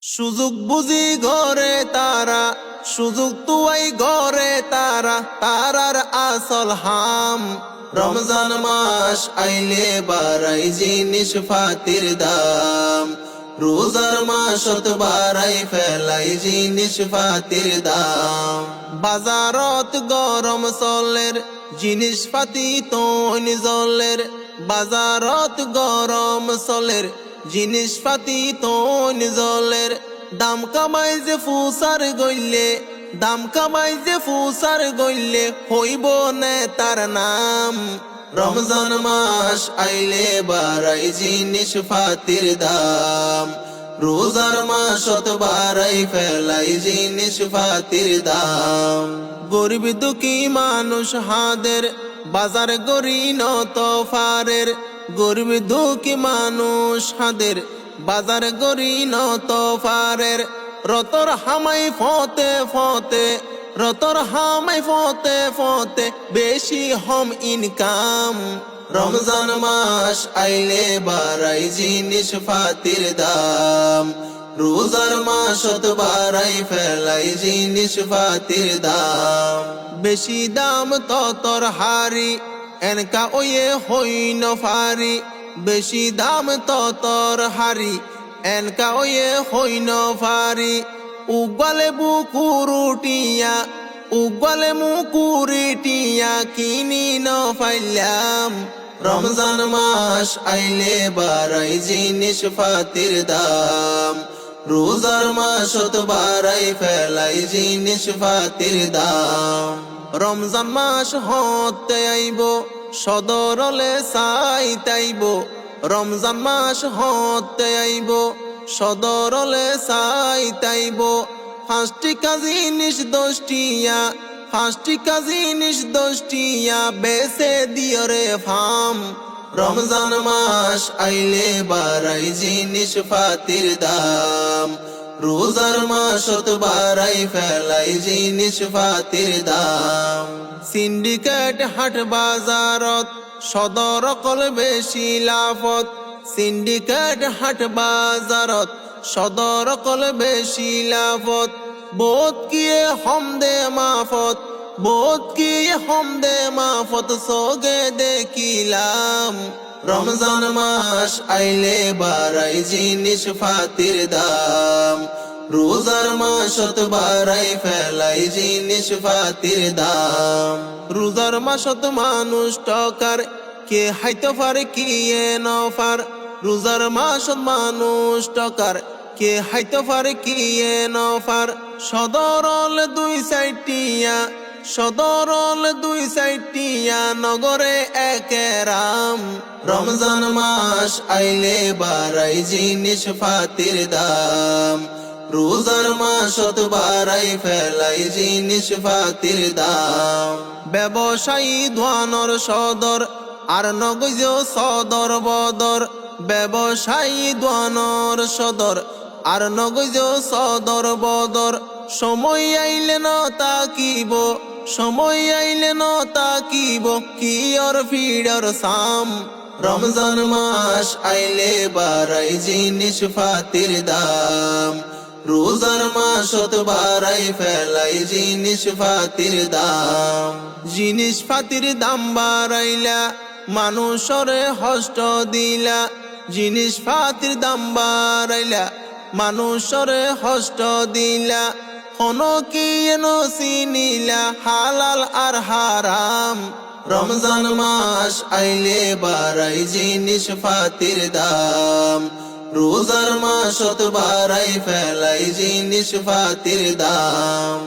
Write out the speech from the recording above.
সুযোগ বুঝি ঘরে তারা, সুযোগ তুয়াই ঘরে তারা, তারার আসল হাম। রমজান মাস আইলে বাড়াই জিনিস ফাতির দাম, রোজার মাসত বাড়াই ফেলাই জিনিস ফাতির দাম। বাজারত গরম চলের জিনিস পাতি তৈন জলের, বাজারত গরম চলের জিনিস পাতি তৈন জলের। দাম কামাই যে ফুসার গইলে, দাম কামাই যে ফুসার গইলে, হইব নে তার নাম। রমজান মাস আইলে বাড়াই জিনিস ফাতির দাম, রোজার মাসত বাড়াই ফেলাই জিনিস ফাতির দাম। গরিব দুঃখী মানুষ হাদের বাজার গরি নত ফারের, গরিব দুঃখী মানুষ হাদের বাজার গরি নত ফারের। রতর হামাই ফতে ফতে, রতর হামাই ফতে ফতে, বেশি হম ইনকাম। রমজান মাস আইলে বাড়াই জিনিস ফাতির দাম, রোজার মাসত বাড়াই ফেলাই জিনিস ফাতির দাম। বেশি দাম ততর হারি, এনকা ওয়ে হইন ফারি। বেশি দাম ততর হারি, এনকা ওয়ে হইন ফারি। উগলে বুকুরুটিয়া, উগলে মুকুরিটিয়া, কিনি ন ফাইলাম। রমজান মাস আইলে বাড়াই জিনিস ফাতির দাম, রোজার মাসত বাড়াই ফেলাই জিনিস ফাতির দাম। রমজান মাস হতে আইব সদরলে চাইতাইব, রমজান মাস হতে আইব সদরলে চাইতাইব। ফাঁসটি জিনিস দশটিয়া, ফাঁসটি জিনিস দশটিয়া, বেছে দিও রে ফাম। রমজান মাস আইলে বাড়াই জিনিস ফাতির দাম, রোজার মাসত বাড়াই ফেলাই জিনিস ফাতির দাম। সিন্ডিকেট হাট বাজারত সদর কল বেশি লাভত, সিন্ডিকেট হাট বাজারত সদর কল বেশি লাভত। বোধ কিয়ে হমদে মাফত, বোধ কিয়ে হমদে মাফত, সোগে দেখিলাম। রমজান মাস আইলে বাড়াই জিনিস ফাতির দাম, রোজার মাসত বাড়াই ফেলাই জিনিস ফাতির দাম। রোজার মাসত মানুষ টকার কে হাইতে পারে কিয়ে নফার, রোজার মাসত মানুষ টকার কে হাইতে পারে কিয়ে নফার। সদরল দুই সাইটিয়া, সদরল দুই সাইটিয়া, নগরে একেরাম। রমজান মাস আইলে বাড়াই জিনিস ফাতির দাম, রোজার মাসত বাড়াই ফেলাই জিনিস ফাতির দাম। ব্যবসায়ী ধোয়ানোর সদর আর নগজ সদর বদর, ব্যবসায়ী ধোয়ানোর সদর আর নগজ সদর বদর। সময় আইলে ন তাকিব, সময় আইলে ন তাকিব, কিয়র ফিডর সাম। রমজান মাস আইলে বাড়াই জিনিস ফাতির দাম, রোজার মাসত বাড়াই ফেলাই জিনিস ফাতির দাম। জিনিস ফাতির দাম বাড়াইলা মানুষরে হষ্ট দিলা, জিনিস ফাতির দাম বাড়াইলা মানুষরে হষ্ট দিলা। হন কি চিনিলা হালাল আর হারাম। রমজান মাস আইলে বাড়াই জিনিস ফাতির দাম, রোজার মাসত বাড়াই ফেলাই জিনিস ফাতির দাম।